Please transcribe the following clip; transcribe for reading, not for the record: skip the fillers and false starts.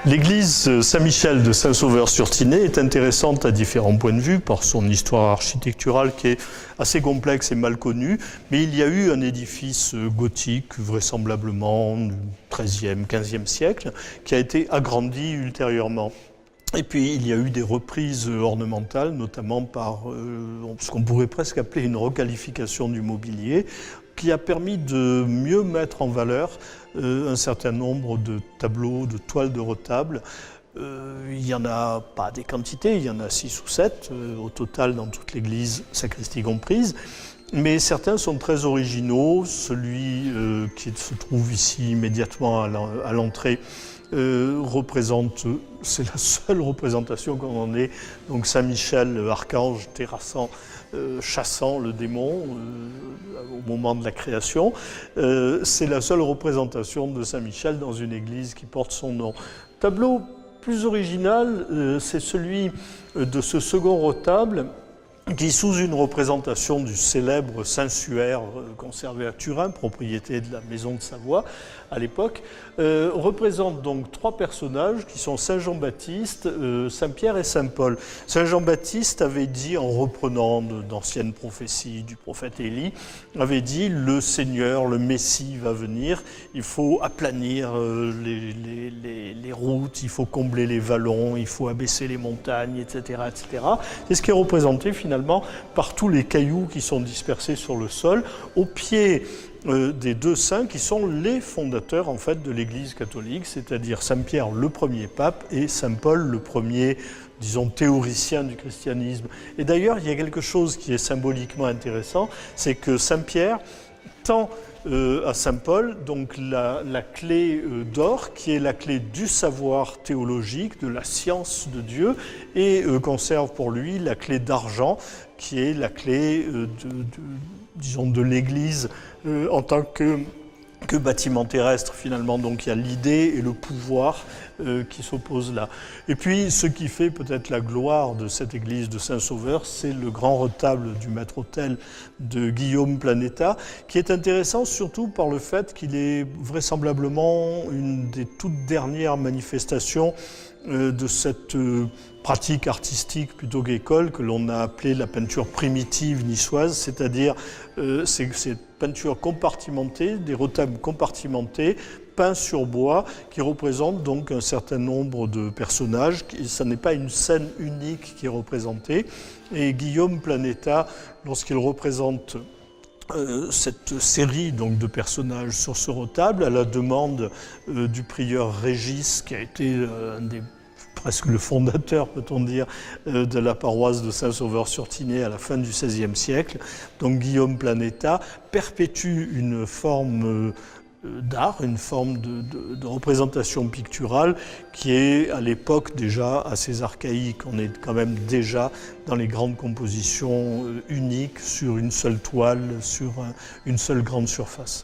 L'église Saint-Michel de Saint-Sauveur-sur-Tinée est intéressante à différents points de vue par son histoire architecturale qui est assez complexe et mal connue, mais il y a eu un édifice gothique vraisemblablement du XIIIe, XVe siècle qui a été agrandi ultérieurement. Et puis il y a eu des reprises ornementales, notamment par ce qu'on pourrait presque appeler une requalification du mobilier, qui a permis de mieux mettre en valeur un certain nombre de tableaux, de toiles de retable. Il n'y en a pas des quantités, il y en a 6 ou 7 au total dans toute l'église, sacristie comprise. Mais certains sont très originaux. Celui qui se trouve ici immédiatement à l'entrée représente, c'est la seule représentation qu'on en ait, donc Saint-Michel, archange terrassant, chassant le démon au moment de la création. C'est la seule représentation de Saint-Michel dans une église qui porte son nom. Tableau plus original, c'est celui de ce second retable qui, sous une représentation du célèbre Saint-Suaire conservé à Turin, propriété de la maison de Savoie à l'époque, représente donc 3 personnages qui sont Saint Jean-Baptiste, Saint-Pierre et Saint-Paul. Saint Jean-Baptiste avait dit, en reprenant d'anciennes prophéties du prophète Élie, avait dit « Le Seigneur, le Messie va venir, il faut aplanir les routes, il faut combler les vallons, il faut abaisser les montagnes, etc. etc. » C'est ce qui est représenté finalement par tous les cailloux qui sont dispersés sur le sol, au pied des 2 saints qui sont les fondateurs en fait de l'Église catholique, c'est-à-dire Saint-Pierre le premier pape et Saint-Paul le premier, disons, théoricien du christianisme. Et d'ailleurs, il y a quelque chose qui est symboliquement intéressant, c'est que Saint-Pierre tend à Saint-Paul donc la clé d'or, qui est la clé du savoir théologique, de la science de Dieu, et conserve pour lui la clé d'argent, qui est la clé disons, de l'Église en tant que bâtiment terrestre finalement. Donc il y a l'idée et le pouvoir qui s'opposent là. Et puis ce qui fait peut-être la gloire de cette église de Saint-Sauveur, c'est le grand retable du maître-autel de Guillaume Planeta, qui est intéressant surtout par le fait qu'il est vraisemblablement une des toutes dernières manifestations de cette pratique artistique plutôt qu'école que l'on a appelée la peinture primitive niçoise, c'est-à-dire cette peinture compartimentée, des retables compartimentés, peints sur bois, qui représentent donc un certain nombre de personnages. Ça n'est pas une scène unique qui est représentée. Et Guillaume Planeta, lorsqu'il représente cette série donc, de personnages sur ce retable, à la demande du prieur Régis, qui a été presque le fondateur, peut-on dire, de la paroisse de Saint-Sauveur-sur-Tinée à la fin du XVIe siècle. Donc Guillaume Planeta perpétue une forme d'art, une forme de représentation picturale qui est à l'époque déjà assez archaïque. On est quand même déjà dans les grandes compositions uniques sur une seule toile, sur une seule grande surface.